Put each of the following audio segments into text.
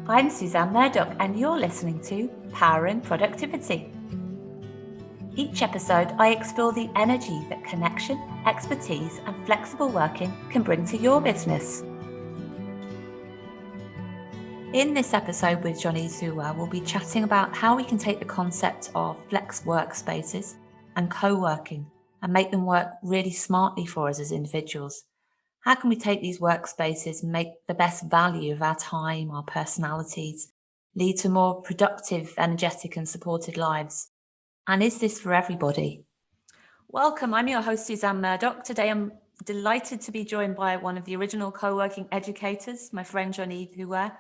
I'm Suzanne Murdoch, and you're listening to Powering Productivity. Each episode, I explore the energy that connection, expertise, and flexible working can bring to your business. In this episode with Jean-Yves Huwart, we'll be chatting about how we can take the concept of flex workspaces and co-working and make them work really smartly for us as individuals. How can we take these workspaces and make the best value of our time, our personalities, lead to more productive, energetic and supported lives? And is this for everybody? Welcome, I'm your host Suzanne Murdoch. Today I'm delighted to be joined by one of the original co-working educators, my friend Jean-Yves Huwart,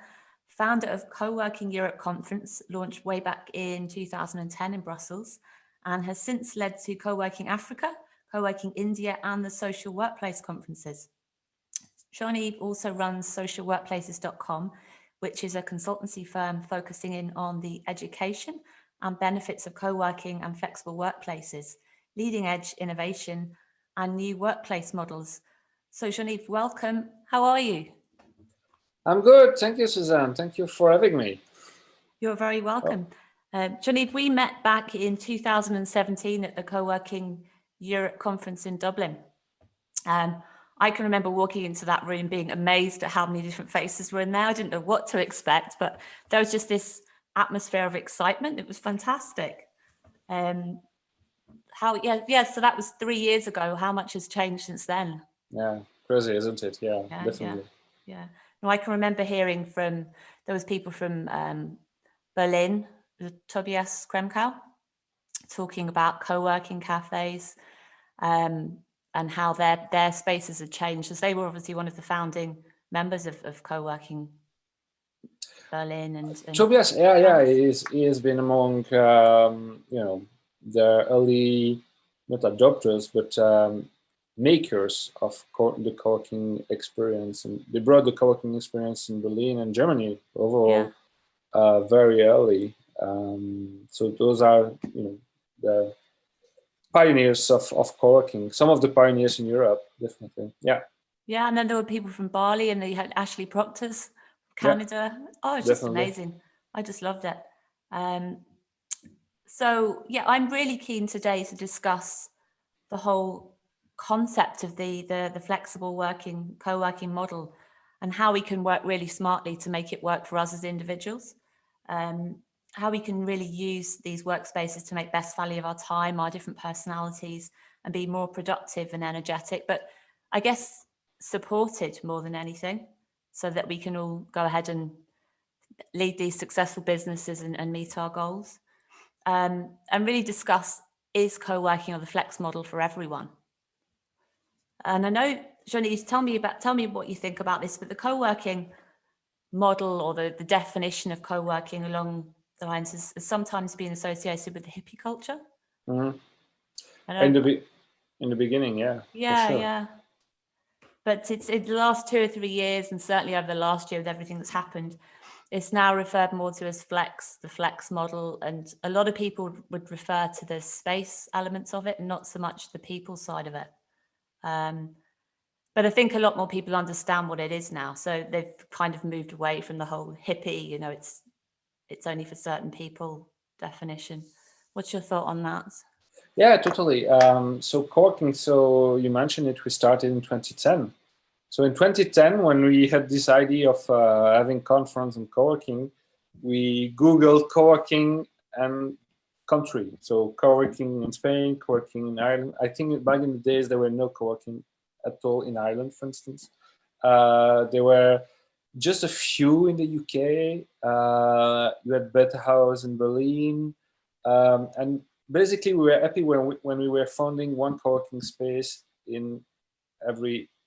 founder of Coworking Europe Conference, launched way back in 2010 in Brussels, and has since led to Coworking Africa, Coworking India and the Social Workplace Conferences. Jean-Yves also runs socialworkplaces.com, which is a consultancy firm focusing in on the education and benefits of co-working and flexible workplaces, leading edge innovation and new workplace models. So Jean-Yves, welcome. How are you? I'm good. Thank you, Suzanne. Thank you for having me. You're very welcome. Jean-Yves, we met back in 2017 at the Coworking Europe Conference in Dublin. I can remember walking into that room being amazed at how many different faces were in there. I didn't know what to expect, but there was just this atmosphere of excitement. It was fantastic. So that was 3 years ago. How much has changed since then? Yeah, crazy, isn't it? Yeah, definitely. Yeah. No, I can remember hearing there was people from Berlin, Tobias Kremkau, talking about co-working cafes, and how their spaces had changed, as they were obviously one of the founding members of co-working Berlin and Tobias, he has been among the early, not adopters, but makers of the co-working experience, and they brought the co-working experience in Berlin and Germany overall very early. So those are the pioneers of co-working, some of the pioneers in Europe, definitely. Yeah, and then there were people from Bali, and they had Ashley Proctor's Canada. It's just amazing. I just loved it. So yeah, I'm really keen today to discuss the whole concept of the flexible working, co-working model, and how we can work really smartly to make it work for us as individuals. How we can really use these workspaces to make best value of our time, our different personalities, and be more productive and energetic, but I guess supported more than anything, so that we can all go ahead and lead these successful businesses and meet our goals. And really discuss, is co-working or the flex model for everyone? And I know, Jean-Yves, tell me what you think about this, but the co-working model or the definition of co-working along the lines has sometimes been associated with the hippie culture. Mm-hmm. In the beginning, yeah. Yeah. But it's in the last 2 or 3 years, and certainly over the last year with everything that's happened, it's now referred more to as the flex model. And a lot of people would refer to the space elements of it and not so much the people side of it. But I think a lot more people understand what it is now. So they've kind of moved away from the whole hippie, it's only for certain people definition. What's your thought on that? Yeah, totally. So co-working, so you mentioned it, we started in 2010. So in 2010, when we had this idea of having conference and co-working, we Googled co-working and country. So co-working in Spain, co-working in Ireland. I think back in the days, there were no co-working at all in Ireland, for instance. There were just a few in the UK. You had Better House in Berlin. And basically, we were happy when we were founding one co-working space in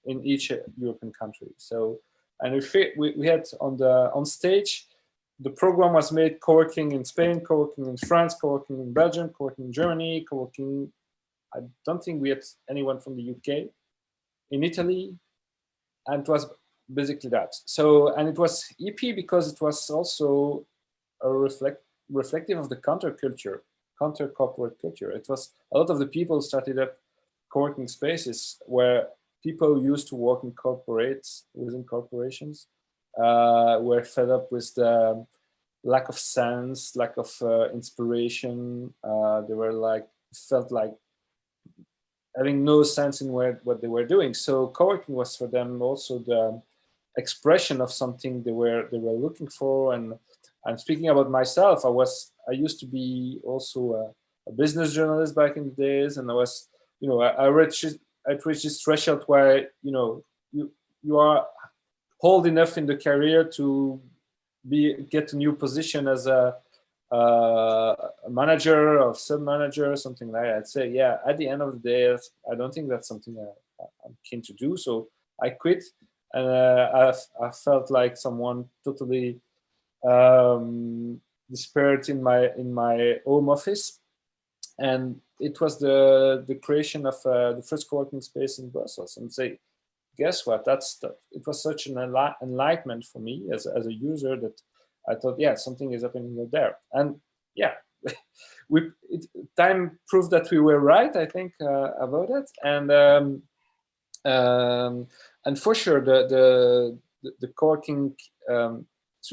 each European country. So, and we had on stage, the program was made co-working in Spain, co-working in France, co-working in Belgium, co-working in Germany, co-working. I don't think we had anyone from the UK, in Italy, and it was basically that. So, and it was EP because it was also a reflective of the counter-corporate culture. It was a lot of the people started up co-working spaces where people used to work in within corporations, were fed up with the lack of sense, lack of inspiration. They were like, felt like having no sense in what they were doing. So co-working was for them also the expression of something they were looking for. And speaking about myself, I used to be also a business journalist back in the days, and I was, I reached this threshold where you are old enough in the career to get a new position as a manager or sub-manager, something like that. I'd say, yeah, at the end of the day, I don't think that's something I'm keen to do. So I quit, and I felt like someone totally disparate in my home office. And it was the creation of the first co-working space in Brussels. And say, guess what? It was such an enlightenment for me as a user that I thought, yeah, something is happening there. And yeah, time proved that we were right, I think, about it. And for sure, the co-working, so,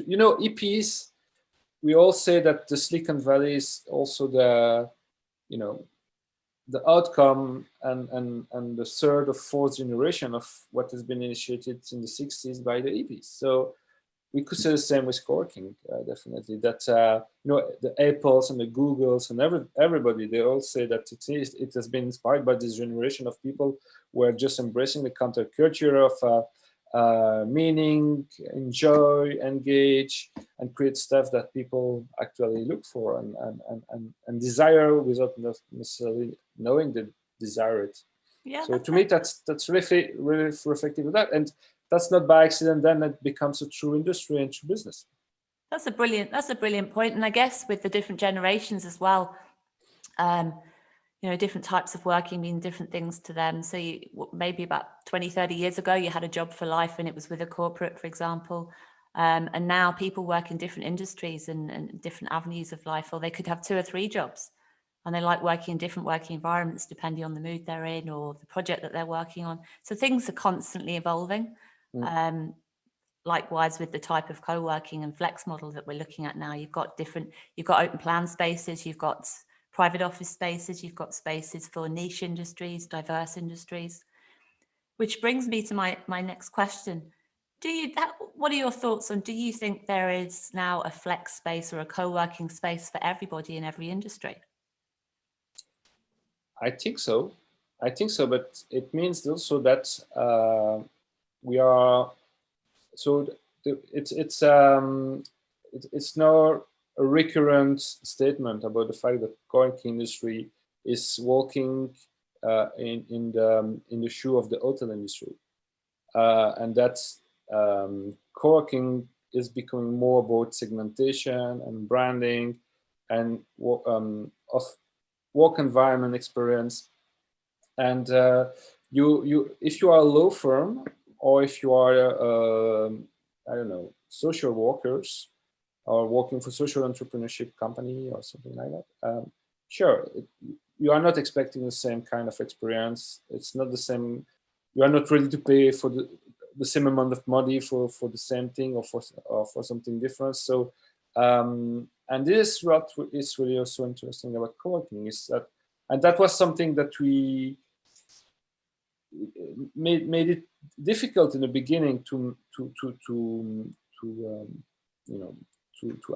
EPs, we all say that the Silicon Valley is also the outcome and the third or fourth generation of what has been initiated in the 60s by the EPs. So we could say the same with co-working, definitely. That the Apples and the Googles and everybody, they all say that it has been inspired by this generation of people who are just embracing the counterculture of meaning, enjoy, engage, and create stuff that people actually look for and desire without necessarily knowing they desire it. Yeah. So to me, that's really reflective of that, and that's not by accident. Then it becomes a true industry and true business. That's a brilliant point. And I guess with the different generations as well, different types of working mean different things to them. So maybe about 20, 30 years ago, you had a job for life and it was with a corporate, for example. And now people work in different industries and different avenues of life, or they could have 2 or 3 jobs. And they like working in different working environments depending on the mood they're in or the project that they're working on. So things are constantly evolving. Likewise with the type of co-working and flex model that we're looking at now, you've got open plan spaces, you've got private office spaces, you've got spaces for niche industries, diverse industries. Which brings me to my next question. What are your thoughts on, do you think there is now a flex space or a co-working space for everybody in every industry? I think so, but it means also that we are, so it's now a recurrent statement about the fact that the co-working industry is walking in the shoe of the hotel industry, and that's co-working is becoming more about segmentation and branding and of work environment experience. And if you are a law firm, or if you are I don't know, social workers, or working for social entrepreneurship company or something like that, sure, you are not expecting the same kind of experience. It's not the same. You are not ready to pay for the same amount of money for the same thing, or for something different. So and this is what is really also interesting about co-working, is that, and that was something that we made it difficult in the beginning to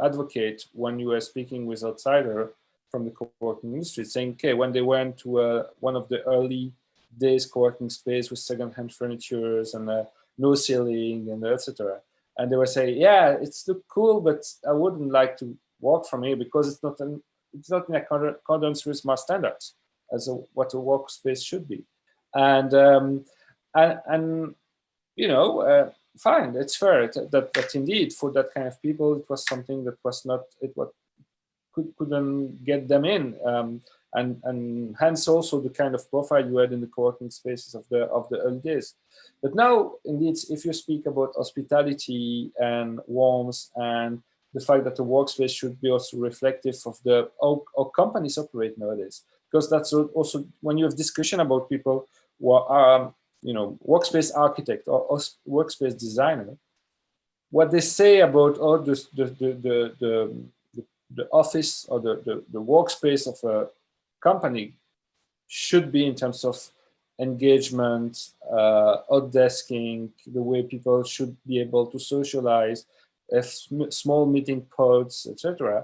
advocate when you were speaking with outsider from the co-working industry, saying, okay, when they went to one of the early days co-working space with second-hand furniture and no ceiling and etc., and they were saying, yeah, it's look cool, but I wouldn't like to work from here because it's not in accordance with my standards as what a workspace should be. And fine, it's fair that indeed for that kind of people it was something that was not couldn't get them in, and hence also the kind of profile you had in the co-working spaces of the early days. But now, indeed, if you speak about hospitality and warmth and the fact that the workspace should be also reflective of how companies operate nowadays, because that's also when you have discussion about people who are workspace architect or workspace designer, what they say about all the office or the workspace of a company should be in terms of engagement, outdesking, the way people should be able to socialize, small meeting pods, etc.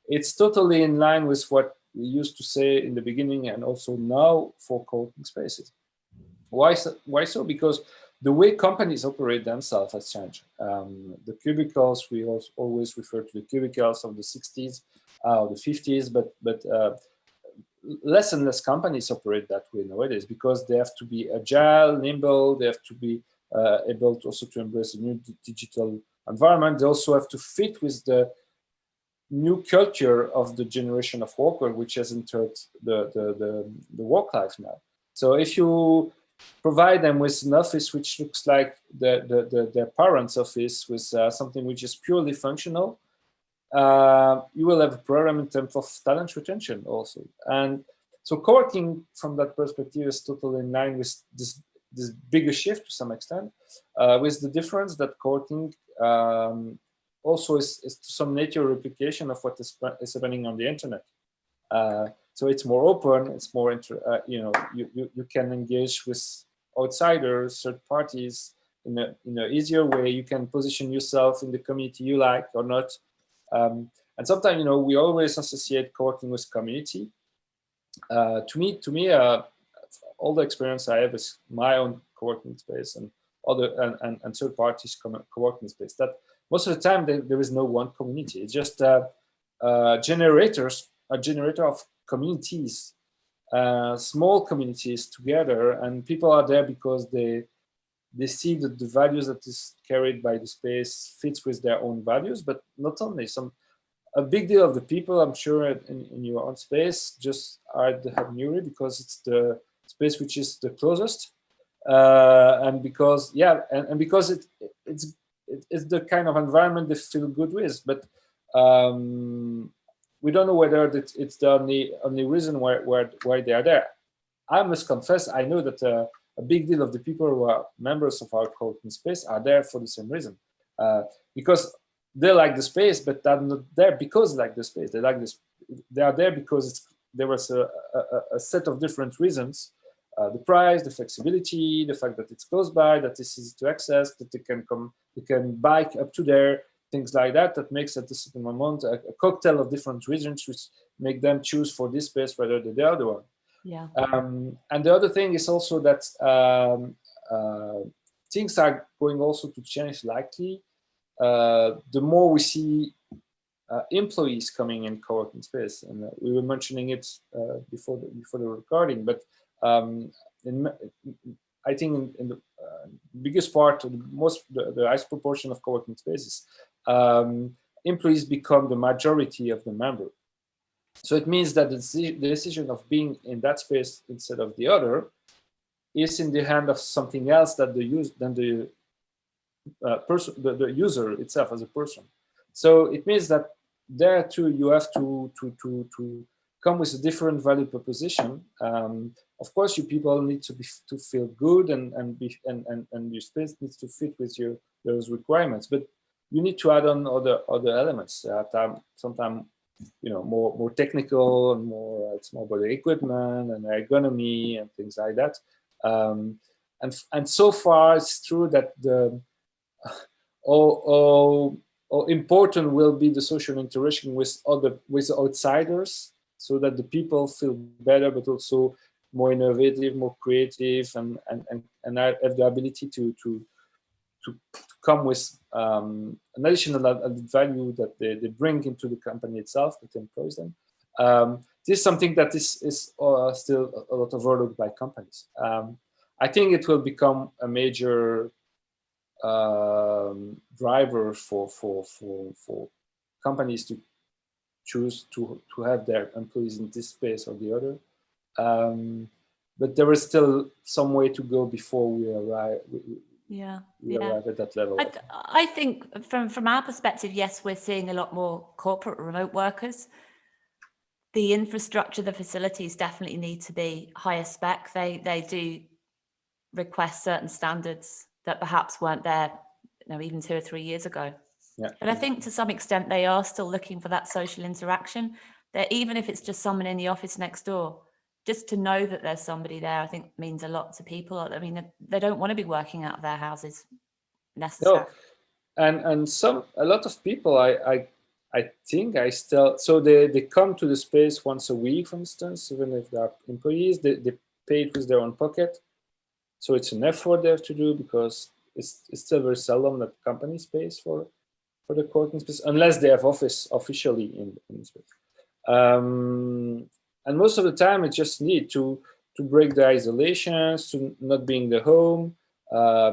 It's totally in line with what we used to say in the beginning and also now for co-working spaces. Why so? Why so? Because the way companies operate themselves has changed. The cubicles, we always refer to the cubicles of the 60s or the 50s, but less and less companies operate that way nowadays because they have to be agile, nimble, they have to be able to also to embrace a new digital environment. They also have to fit with the new culture of the generation of worker, which has entered the work life now. So if you provide them with an office which looks like their parents' office with something which is purely functional, you will have a problem in terms of talent retention also. And so co-working from that perspective is totally in line with this bigger shift to some extent, with the difference that co-working also is to some nature replication of what is happening on the internet. So it's more open, it's more, you can engage with outsiders, third parties in a easier way. You can position yourself in the community you like or not. And sometimes, we always associate co-working with community. To me, all the experience I have is my own co-working space and other and third parties co-working space. That most of the time there is no one community. It's just a generator of communities, small communities together, and people are there because they see that the values that is carried by the space fits with their own values. But not only a big deal of the people, I'm sure, in your own space just are at the Habnuri because it's the space which is the closest, and because and because it's the kind of environment they feel good with. But we don't know whether it's the only reason why they are there. I must confess, I know that a big deal of the people who are members of our co-working space are there for the same reason, because they like the space, but they're not there because they like the space. They like this. They are there because there was a set of different reasons: the price, the flexibility, the fact that it's close by, that it's easy to access, that they can bike up to there, things like that. That makes at a certain moment a cocktail of different reasons which make them choose for this space rather than the other one. Yeah. And the other thing is also that things are going also to change likely. The more we see employees coming in co-working space, and we were mentioning it before the recording, but I think in the biggest part, the highest proportion of co-working spaces, employees become the majority of the member. So it means that the decision of being in that space instead of the other is in the hand of something else than the user itself as a person. So it means that there too you have to come with a different value proposition. Of course, you people need to feel good and your space needs to fit with those requirements, but you need to add on other elements. Sometimes more technical and more, it's more about the equipment and ergonomy and things like that. And so far it's true that how important will be the social interaction with outsiders, so that the people feel better, but also more innovative, more creative, and have the ability to come with an additional added value that they bring into the company itself that employs them. This is something that is still a lot overlooked by companies. I think it will become a major driver for companies to choose to have their employees in this space or the other. But there is still some way to go before we arrive. Arrive at that level. I think from our perspective, yes, we're seeing a lot more corporate remote workers. The infrastructure, the facilities definitely need to be higher spec. They do request certain standards that perhaps weren't there even 2 or 3 years ago. Yeah. But I think to some extent they are still looking for that social interaction. That even if it's just someone in the office next door, just to know that there's somebody there, I think means a lot to people. I mean, they don't want to be working out of their houses necessarily. No, and a lot of people, I think I still, so they come to the space once a week, for instance, even if they are employees, they pay it with their own pocket. So it's an effort they have to do, because it's still very seldom that companies pays for the co-working space, unless they have office officially in the space. And most of the time, it's just need to break the isolations, to not being the home,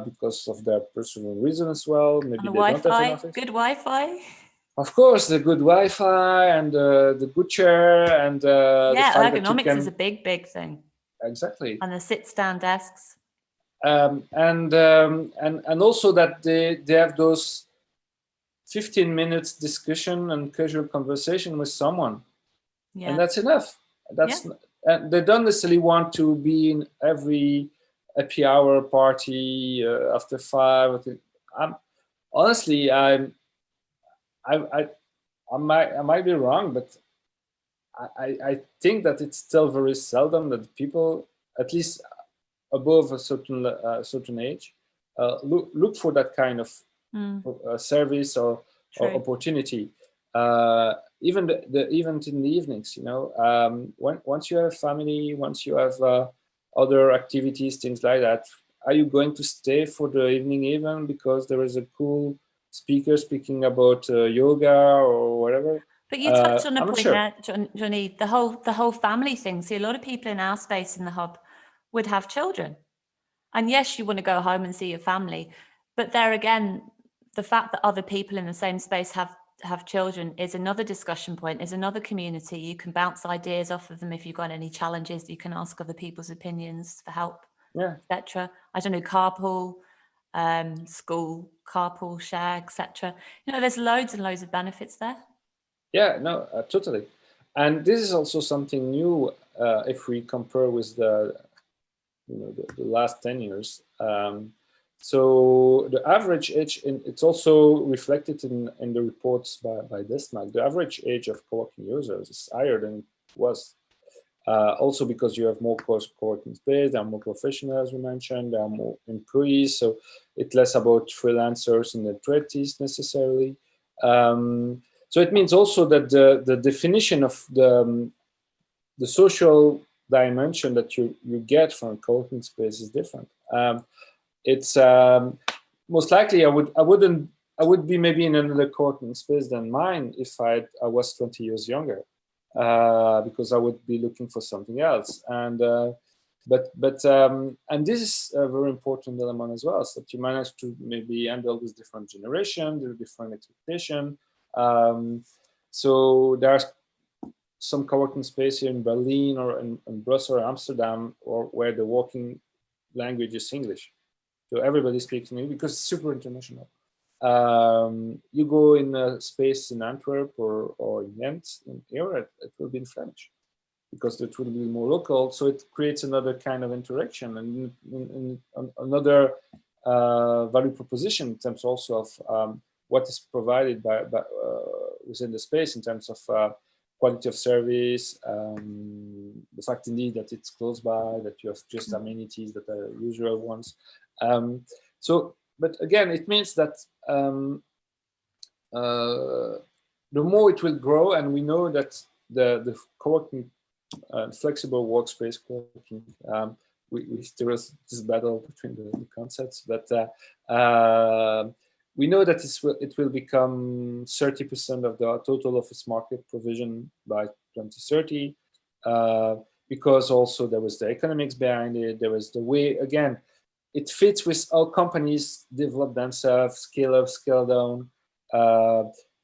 because of their personal reason as well. Maybe And they don't have an office. Good Wi-Fi. Of course, the good Wi-Fi and the good chair and the fact that you ergonomics can, is a big thing. Exactly. And the sit-stand desks. And also that they have those 15 minutes discussion and casual conversation with someone, and that's enough. And they don't necessarily want to be in every happy hour party after 5. Honestly, I might be wrong, but I think that it's still very seldom that people, at least above a certain age, look for that kind of service or opportunity. Even the event in the evenings, once you have family, once you have other activities, things like that, are you going to stay for the evening even because there is a cool speaker speaking about yoga or whatever? But you touched on a point sure. there, Johnny, the whole family thing. See, a lot of people in our space in the hub would have children. And yes, you want to go home and see your family. But there again, the fact that other people in the same space have children is another discussion point, is another community. You can bounce ideas off of them if you've got any challenges. You can ask other people's opinions for help, etc. I don't know, carpool, school, carpool, share, etc. There's loads and loads of benefits there. Yeah, no, totally. And this is also something new if we compare with the last 10 years. So the average age, it's also reflected in the reports by Desmag, the average age of co-working users is higher than it was. Also because you have more co-working space, there are more professionals, we mentioned, there are more employees, so it's less about freelancers in the 20s necessarily. So it means also that the definition of the social dimension that you get from a co-working space is different. It's most likely I would be maybe in another co-working space than mine if I was 20 years younger, because I would be looking for something else. And and this is a very important element as well, so that you manage to maybe handle with different generation, there are different expectation. So there's some co-working space here in Berlin or in Brussels or Amsterdam, or where the working language is English. So everybody speaks English because it's super international. You go in a space in Antwerp or in Ghent, here it will be in French, because it will be more local. So it creates another kind of interaction and another value proposition in terms also of what is provided by within the space in terms of quality of service, the fact indeed that it's close by, that you have just amenities that are usual ones. But again, it means that the more it will grow, and we know that the co-working flexible workspace co-working, there is this battle between the concepts, but we know that it will become 30% of the total office market provision by 2030, because also there was the economics behind it. There was the way, again, it fits with how companies develop themselves, scale up, scale down.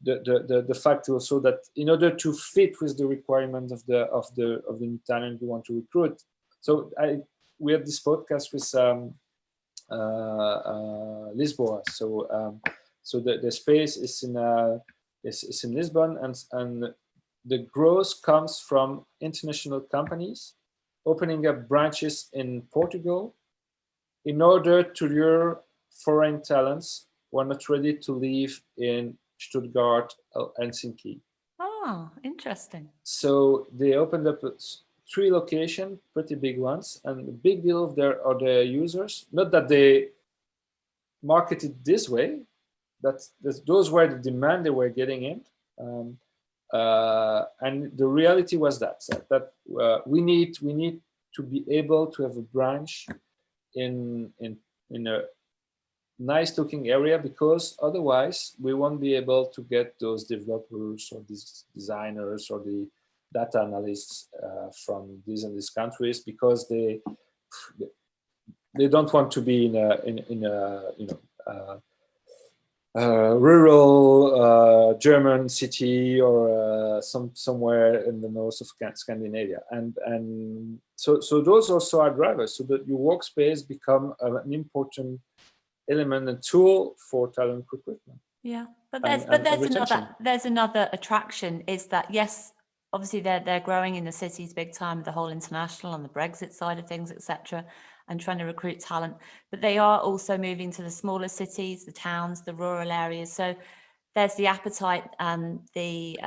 The fact also that in order to fit with the requirements of the new talent you want to recruit. So we had this podcast with Lisboa. So the space is in Lisbon, and the growth comes from international companies opening up branches in Portugal in order to lure foreign talents were not ready to live in Stuttgart or Helsinki. Oh, interesting. So they opened up 3 locations, pretty big ones, and the big deal of their users, not that they marketed this way, that those were the demand they were getting in. And the reality was that we need to be able to have a branch in a nice looking area, because otherwise we won't be able to get those developers or these designers or the data analysts from these and these countries, because they don't want to be in a rural German city or somewhere in the north of Scandinavia, and so those also are drivers, so that your workspace become an important element and tool for talent recruitment. Yeah, but retention. there's another attraction, is that yes, obviously they're growing in the cities big time, the whole international and the Brexit side of things, etc., and trying to recruit talent. But they are also moving to the smaller cities, the towns, the rural areas. So there's the appetite and the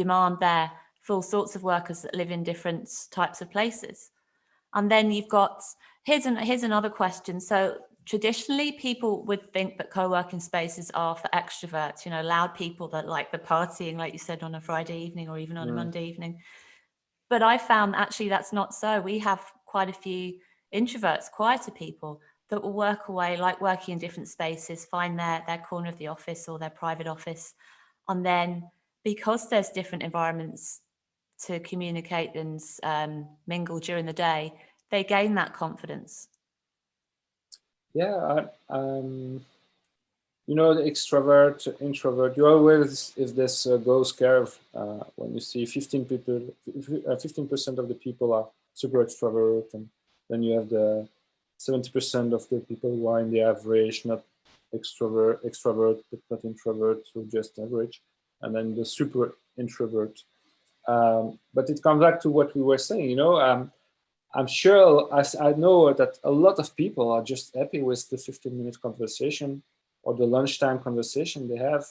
demand there for all sorts of workers that live in different types of places. And then you've got, here's another question. So traditionally, people would think that co-working spaces are for extroverts, loud people that like the partying, like you said, on a Friday evening or even on a Monday evening. But I found actually that's not so. We have quite a few introverts, quieter people that will work away, like working in different spaces, find their corner of the office or their private office. And then because there's different environments to communicate and mingle during the day, they gain that confidence. Yeah, the extrovert, introvert, you always, if this goes curve, when you see 15% of the people are super extrovert, and then you have the 70% of the people who are in the average, not extrovert, but not introvert, so just average, and then the super introvert. But it comes back to what we were saying, I'm sure, as I know that a lot of people are just happy with the 15-minute conversation or the lunchtime conversation they have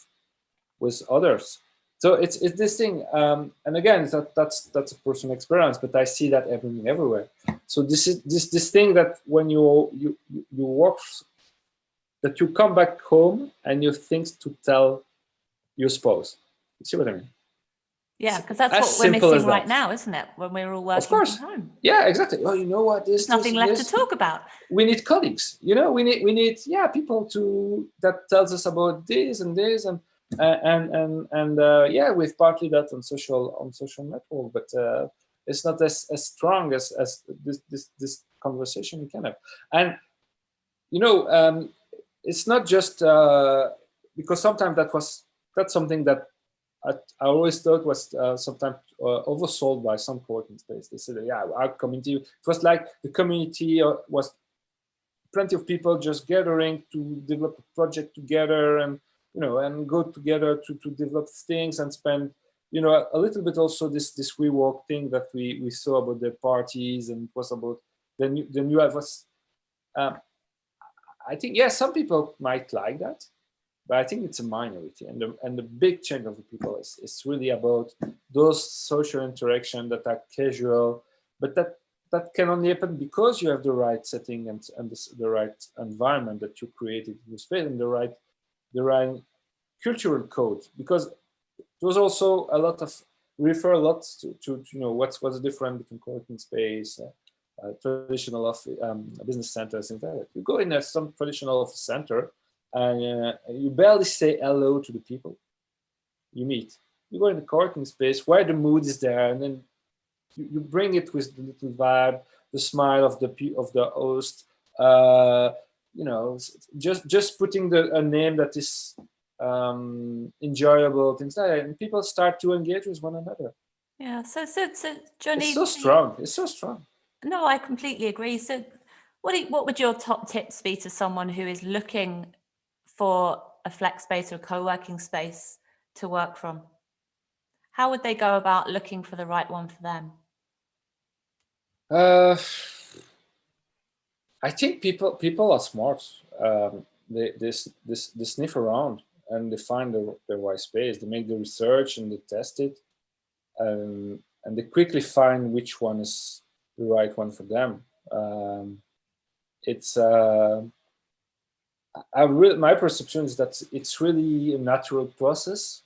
with others. So it's this thing, and again, that's a personal experience, but I see that happening everywhere. So this is this thing that when you work, that you come back home and you think to tell your spouse. You see what I mean? Yeah, because that's what we're missing right now, isn't it? When we're all working of course. from home. Yeah, exactly. Oh, you know what? There's nothing left to talk about. We need colleagues. We need people that tells us about this and this and yeah, we've partly that on social network, but it's not as strong as this conversation we can have. And it's not just because sometimes that's something that I always thought was sometimes oversold by some co-working space. They said, yeah, our community, it was like the community was plenty of people just gathering to develop a project together and, and go together to develop things and spend, a little bit also this WeWork thing that we saw about the parties, and it was about the new was, I think, yeah, some people might like that, but I think it's a minority, and the big chunk of the people is really about those social interaction that are casual, but that can only happen because you have the right setting and the right environment that you created in your space, and the right cultural code. Because there's also a lot of refer a lot to what's the difference between co-working space, traditional business centers, and that. You go in some traditional office center, and you barely say hello to the people you meet. You go in the co-working space where the mood is there, and then you bring it with the little vibe, the smile of the host. Just putting a name that is enjoyable, things like that, and people start to engage with one another. Yeah. So Johnny, it's so strong. It's so strong. No, I completely agree. So, what would your top tips be to someone who is looking for a flex space or a co-working space to work from? How would they go about looking for the right one for them? I think people are smart. they sniff around and they find their right space. They make the research and they test it, and they quickly find which one is the right one for them. It's my perception is that it's really a natural process.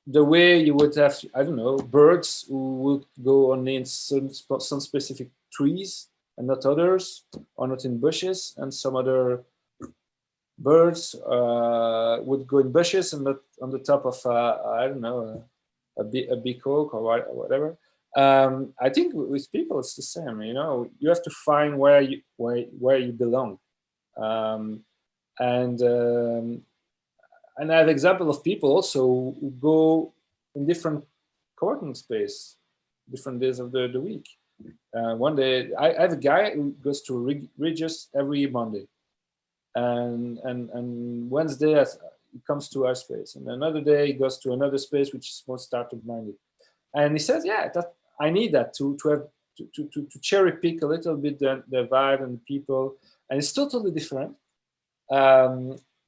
The way you would have, I don't know, birds who would go only in some specific trees and not others, or not in bushes, and some other birds would go in bushes and not on the top of, I don't know, a big oak or whatever. I think with people it's the same. You know, you have to find where you belong, um, and I have example of people also who go in different co-working space, different days of the week. One day, I have a guy who goes to Regis every Monday, and Wednesday he comes to our space, and another day he goes to another space which is more startup minded. And he says, yeah, that I need that to have to cherry pick a little bit the vibe and the people, and it's totally different.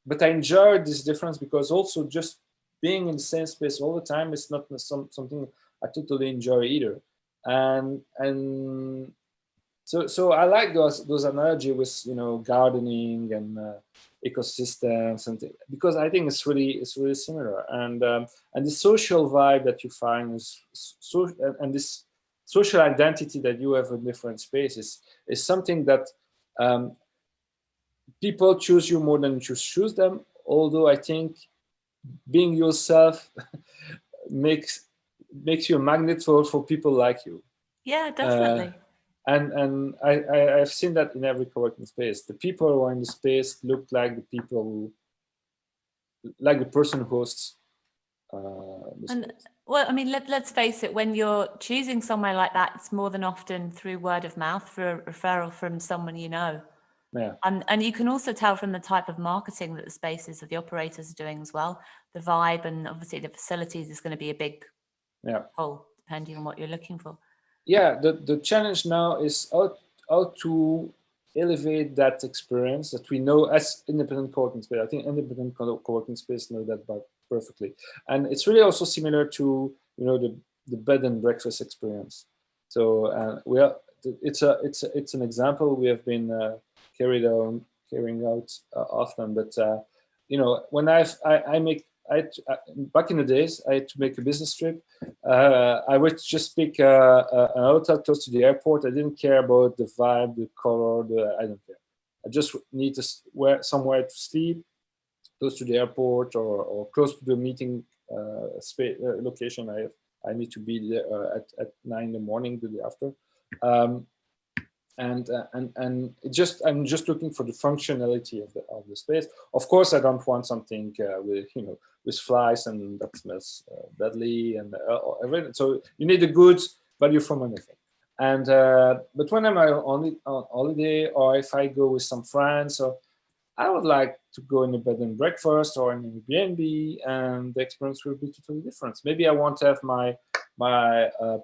But I enjoy this difference because also just being in the same space all the time is not something I totally enjoy either. And so I like those analogy with gardening and ecosystems because I think it's really similar, and the social vibe that you find is so, and this social identity that you have in different spaces is something that people choose you more than you choose them. Although I think being yourself makes you a magnet for people like you. Yeah, definitely. And I've seen that in every co-working space. The people who are in the space look like the people who, like the person who hosts the And space. well, I mean, let's face it, when you're choosing somewhere like that, it's more than often through word of mouth, through a referral from someone you know. Yeah. And you can also tell from the type of marketing that the spaces of the operators are doing as well. The vibe and obviously the facilities is going to be a big pull, depending on what you're looking for. Yeah, the challenge now is how to elevate that experience that we know as independent co-working space. I think independent co-working space know that perfectly, and it's really also similar to the bed and breakfast experience. So we are it's an example we have been carrying out often, but when I make back in the days I had to make a business trip. I would just pick a hotel close to the airport. I didn't care about the vibe, the color, I don't care. I just need to somewhere to sleep, close to the airport or close to the meeting location. I need to be there at 9 in the morning the day after. And I'm just looking for the functionality of the space. Of course, I don't want something with flies and that smells badly and everything. So you need a good value for money thing. And but when I'm on holiday or if I go with some friends, so I would like to go in a bed and breakfast or in an Airbnb, and the experience will be totally different. Maybe I want to have my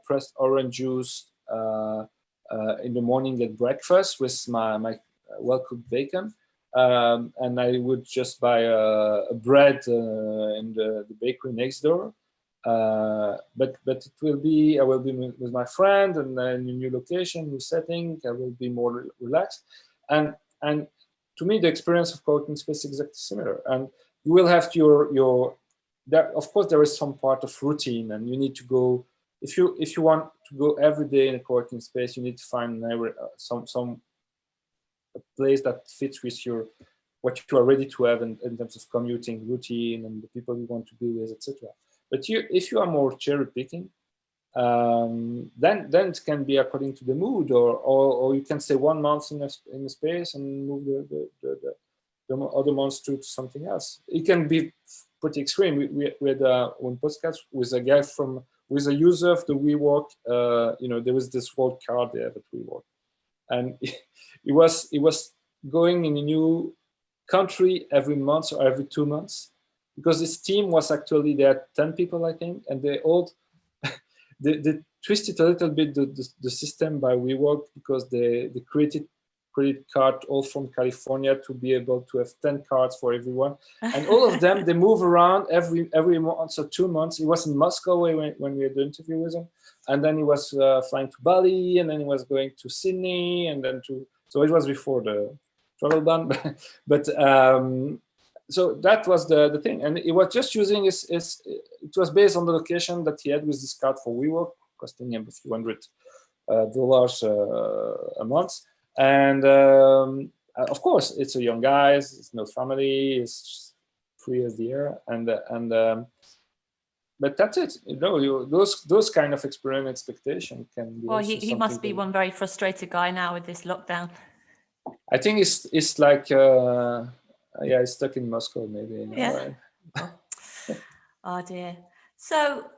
pressed orange juice in the morning at breakfast with my well-cooked bacon, and I would just buy a bread in the bakery next door. But it will be I will be with my friend and in a new location, new setting. I will be more relaxed, and to me the experience of co-working space is exactly similar. And you will have your there. Of course, there is some part of routine, and you need to go if you want to go every day in a co-working space, you need to find some place that fits with what you are ready to have in terms of commuting routine and the people you want to be with, etc. But if you are more cherry picking, then it can be according to the mood, or you can stay 1 month in a space and move the other months to something else. It can be pretty extreme. We had one podcast with a guy with a user of the WeWork. There was this world card there at WeWork, and he was going in a new country every month or every 2 months because his team was actually there 10 people, I think, and they all they twisted a little bit the system by WeWork because they created credit card, all from California, to be able to have 10 cards for everyone. And all of them, they move around every month or 2 months. He was in Moscow when we had the interview with him. And then he was flying to Bali, and then he was going to Sydney, and then so it was before the travel ban. But so that was the thing. And he was just using it was based on the location that he had with this card for WeWork, costing him a few $100 a month. And of course, it's a young guy, it's no family, it's 3 years a year, but that's it. Those kind of experience expectation can be. Well, he must be one very frustrated guy now with this lockdown. I think it's like he's stuck in Moscow maybe. Yeah. Right? Oh dear. So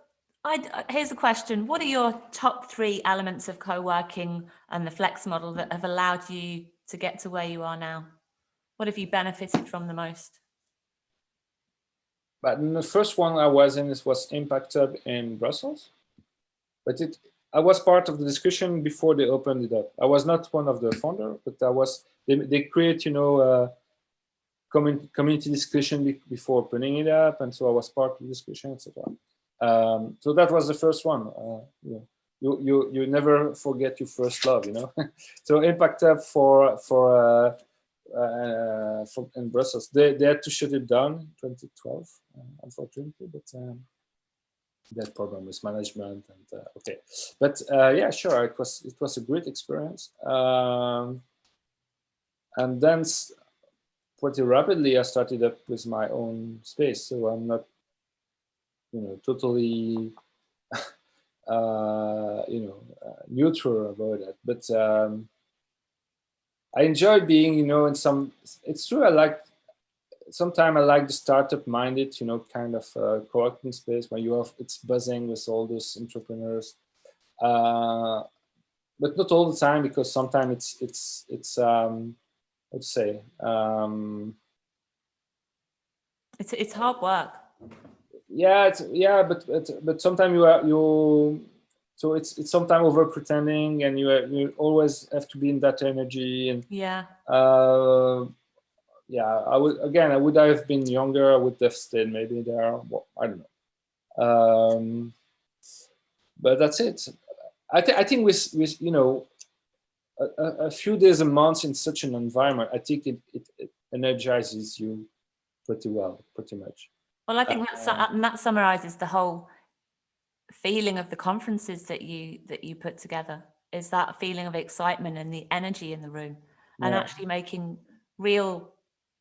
here's a question. What are your top 3 elements of co-working and the flex model that have allowed you to get to where you are now? What have you benefited from the most? But the first one I was in was Impact Hub in Brussels. But I was part of the discussion before they opened it up. I was not one of the founders, but they create, community discussion before opening it up, and so I was part of the discussion, etc. So that was the first one. You never forget your first love, So Impact Hub for in Brussels, they had to shut it down in 2012, unfortunately, but that problem with management and okay. But yeah, sure, it was a great experience, and then pretty rapidly I started up with my own space, so I'm not totally neutral about it, but I enjoy being in some. It's true, sometimes I like the startup minded kind of co-working space where it's buzzing with all those entrepreneurs, but not all the time, because sometimes it's let's say it's hard work. Yeah, but sometimes so it's sometimes over pretending, and you always have to be in that energy, and yeah, I would have been younger, I would have stayed maybe there. I don't know, but that's it. I think with a few days a month in such an environment, I think it energizes you pretty much. Well, I think that summarizes the whole feeling of the conferences that you put together, is that feeling of excitement and the energy in the room, and actually making real,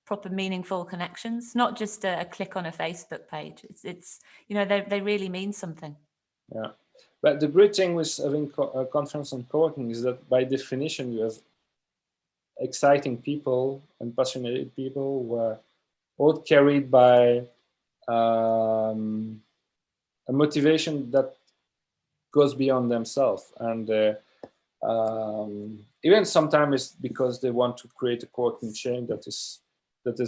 proper, meaningful connections, not just a click on a Facebook page. It's they really mean something. Yeah, but the great thing with having a conference and co-working is that by definition you have exciting people and passionate people who are all carried by a motivation that goes beyond themselves, and even sometimes it's because they want to create a co-working chain that is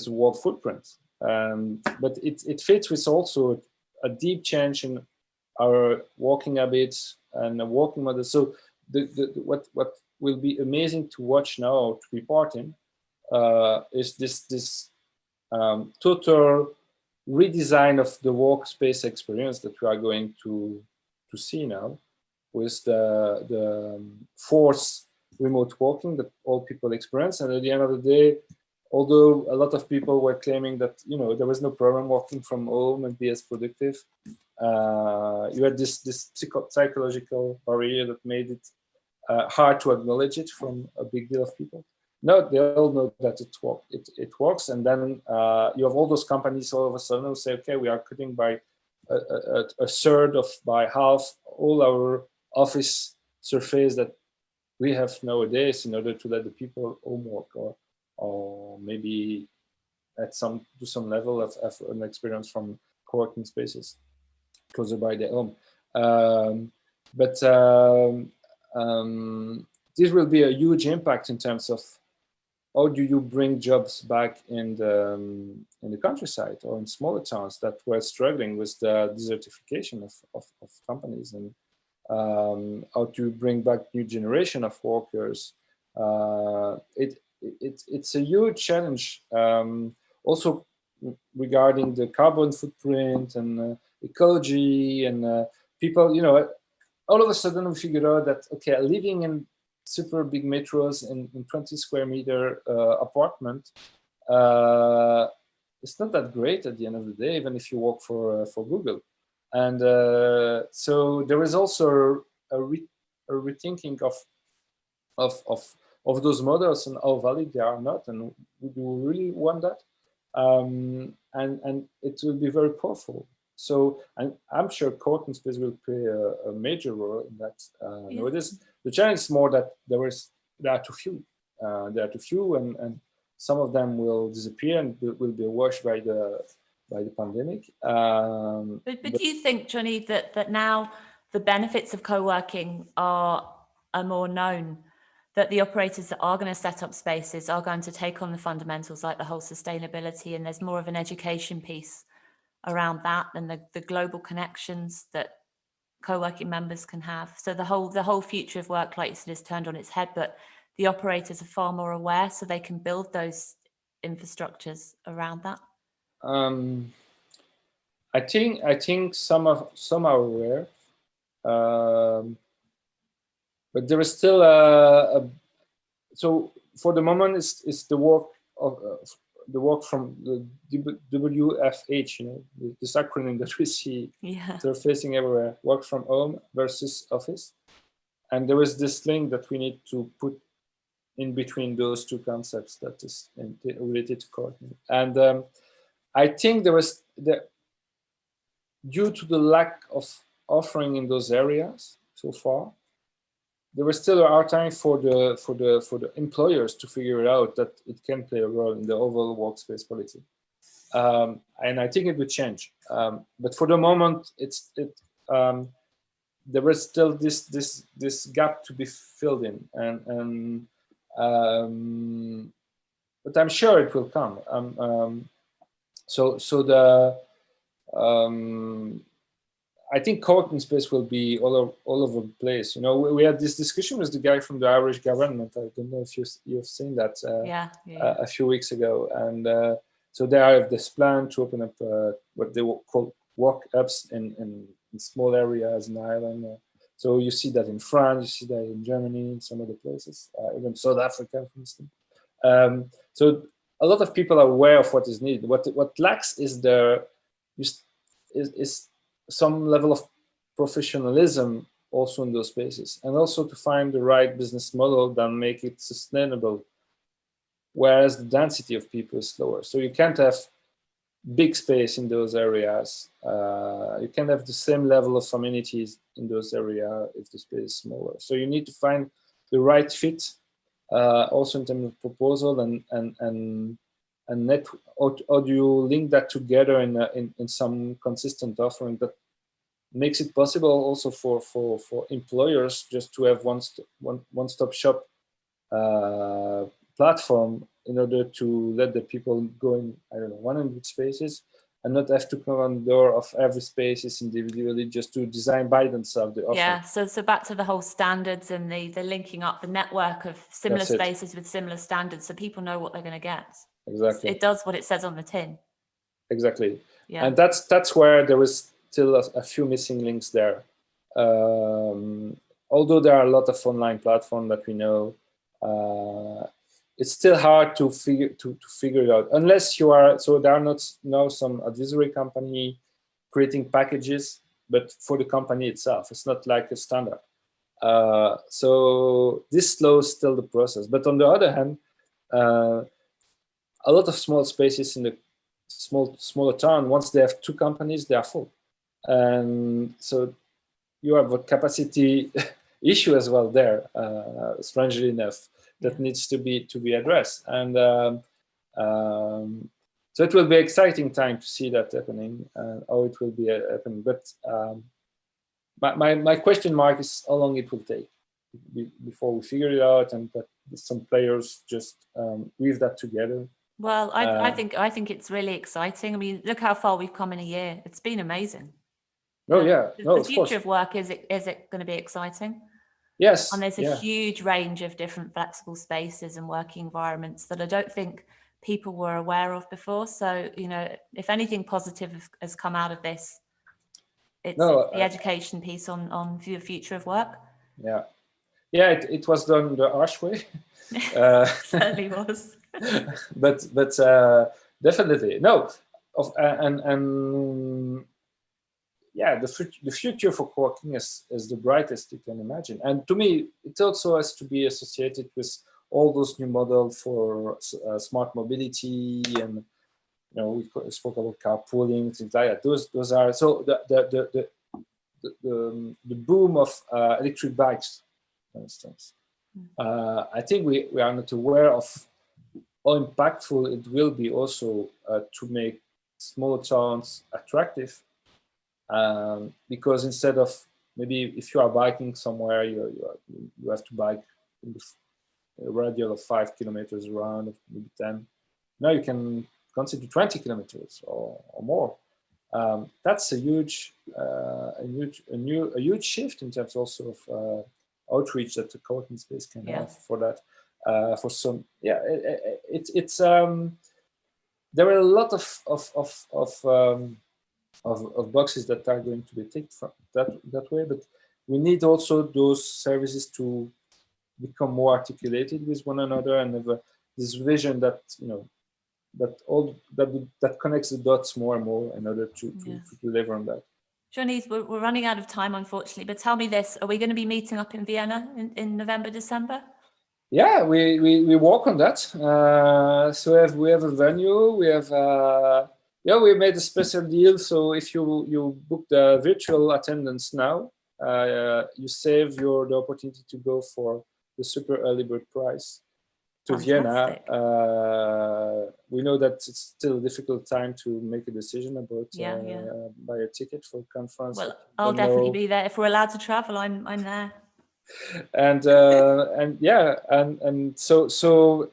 a world footprint. But it fits with also a deep change in our working habits and a working model. So what will be amazing to watch now, to be part in, is this total redesign of the workspace experience that we are going to see now, with the forced remote working that all people experience. And at the end of the day, although a lot of people were claiming that there was no problem working from home and be as productive, you had this psychological barrier that made it hard to acknowledge it from a big deal of people. No, they all know that it works, and then you have all those companies all of a sudden who say, okay, we are cutting by a third by half all our office surface that we have nowadays, in order to let the people homework, or maybe to some level of an experience from co-working spaces closer by their home. But this will be a huge impact in terms of how do you bring jobs back in the countryside or in smaller towns that were struggling with the desertification of companies, and how to bring back new generation of workers It's a huge challenge. Also regarding the carbon footprint and ecology and people, all of a sudden we figured out that, okay, living in super big metros in 20 square meter apartment, it's not that great at the end of the day, even if you work for Google. And so there is also a rethinking of those models and how valid they are not, and do we really want that? And it will be very powerful. So, and I'm sure co-working space will play a major role in that. Nowadays, the challenge is more that there are too few. There are too few, and some of them will disappear and will be washed by the pandemic. But do you think, Johnny, that now the benefits of co-working are more known? That the operators that are going to set up spaces are going to take on the fundamentals like the whole sustainability, and there's more of an education piece around that and the global connections that co-working members can have. So the whole future of work, like you said, is turned on its head, but the operators are far more aware, so they can build those infrastructures around that. I think some are aware, but there is still so for the moment it's the work of from the WFH, this acronym that we see surfacing everywhere: work from home versus office. And there is this link that we need to put in between those two concepts that is related to co-working. And I think due to the lack of offering in those areas so far, there was still a hard time for the employers to figure it out that it can play a role in the overall workspace policy. And I think it would change. But for the moment, there is still this gap to be filled in, but I'm sure it will come. I think co-working space will be all over the place. We had this discussion with the guy from the Irish government. I don't know if you've seen that a few weeks ago. And so they have this plan to open up what they call work hubs in small areas in Ireland. So you see that in France, you see that in Germany, in some other places, even South Africa, for instance. So a lot of people are aware of what is needed. What lacks is some level of professionalism also in those spaces, and also to find the right business model that make it sustainable, whereas the density of people is lower. So you can't have big space in those areas. You can't have the same level of amenities in those areas if the space is smaller. So you need to find the right fit, also in terms of proposal and how do you link that together in some consistent offering that makes it possible also for employers just to have one-stop shop platform in order to let the people go in, 100 spaces and not have to come on the door of every spaces individually just to design by themselves the offering. Yeah, so back to the whole standards and the linking up the network of similar spaces with similar standards, so people know what they're going to get. Exactly. It does what it says on the tin. Exactly. Yeah. And that's where there is still a few missing links there. Although there are a lot of online platforms that we know, it's still hard to figure it out unless you are. So there are not now some advisory company creating packages, but for the company itself, it's not like a standard. So this slows still the process. But on the other hand, a lot of small spaces in the smaller town, once they have two companies, they are full. And so you have a capacity issue as well there, strangely enough, that needs to be addressed. And so it will be exciting time to see that happening and how it will be happening. But my question mark is how long it will take before we figure it out and that some players just weave that together. Well, I think it's really exciting. I mean, look how far we've come in a year. It's been amazing. Oh yeah, the future of work, is it going to be exciting? Yes. And there's a Yeah. huge range of different flexible spaces and working environments that I don't think people were aware of before. So, if anything positive has come out of this, it's No. the education piece on the future of work. Yeah. Yeah. It was done the harsh way. Certainly was. but definitely no. And yeah, the future for co-working is the brightest you can imagine. And to me, it also has to be associated with all those new models for smart mobility, and we spoke about carpooling, things like that. Those are so the boom of electric bikes, for instance. I think we are not aware of how impactful it will be also to make small towns attractive. Because instead of maybe if you are biking somewhere, you have to bike a radius of 5 kilometers around, maybe 10. Now you can consider 20 kilometers or more. That's a huge shift in terms also of outreach that the co-working space can have for that. For some, yeah, it's there are a lot of boxes that are going to be ticked from that way, but we need also those services to become more articulated with one another and have this vision that that connects the dots more and more in order to deliver on that. Jean-Yves, we're running out of time, unfortunately, but tell me this, are we going to be meeting up in Vienna in November, December? Yeah, we work on that. So we have a venue, we have we made a special deal. So if you book the virtual attendance now, you save the opportunity to go for the super early bird price to Fantastic. Vienna. We know that it's still a difficult time to make a decision about buy a ticket for a conference. Well, I'll definitely be there. If we're allowed to travel, I'm there. And so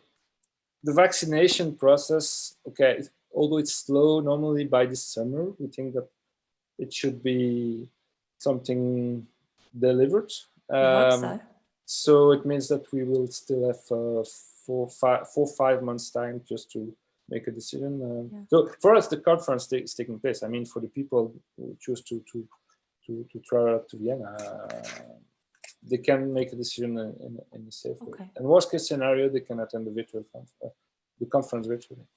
the vaccination process, okay, although it's slow, normally by this summer, we think that it should be something delivered. I hope so. So it means that we will still have 4-5 months time just to make a decision. So for us, the conference is taking place. I mean, for the people who choose to travel up to Vienna, they can make a decision in a safe way. And worst case scenario, they can attend the conference virtually.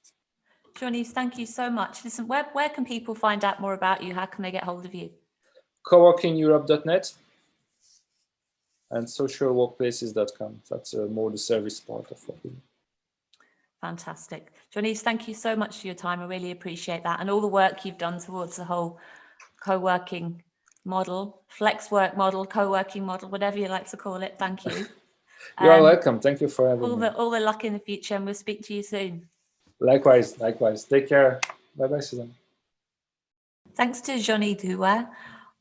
Jean-Yves, thank you so much. Listen, where can people find out more about you? How can they get hold of you? Coworkingeurope.net and socialworkplaces.com. That's more the service part of what we do. Fantastic. Jean-Yves, thank you so much for your time. I really appreciate that. And all the work you've done towards the whole co-working model, flex work model, co-working model, whatever you like to call it. Thank you. You are welcome. Thank you for having me. All the luck in the future, and we'll speak to you soon. Likewise. Take care. Bye-bye, Susan. Thanks to Jean-Yves Huwart.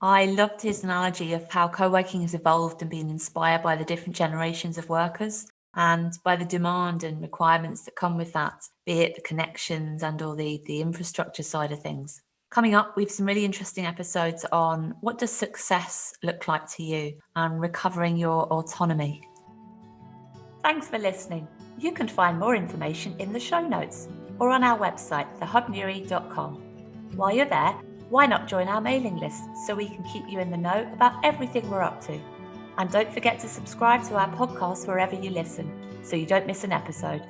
I loved his analogy of how co-working has evolved and been inspired by the different generations of workers and by the demand and requirements that come with that, be it the connections and or the infrastructure side of things. Coming up, we have some really interesting episodes on what does success look like to you and recovering your autonomy. Thanks for listening. You can find more information in the show notes or on our website, thehubnuri.com. While you're there, why not join our mailing list so we can keep you in the know about everything we're up to? And don't forget to subscribe to our podcast wherever you listen so you don't miss an episode.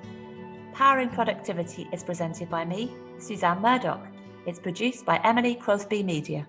Powering Productivity is presented by me, Suzanne Murdoch. It's produced by Emily Crosby Media.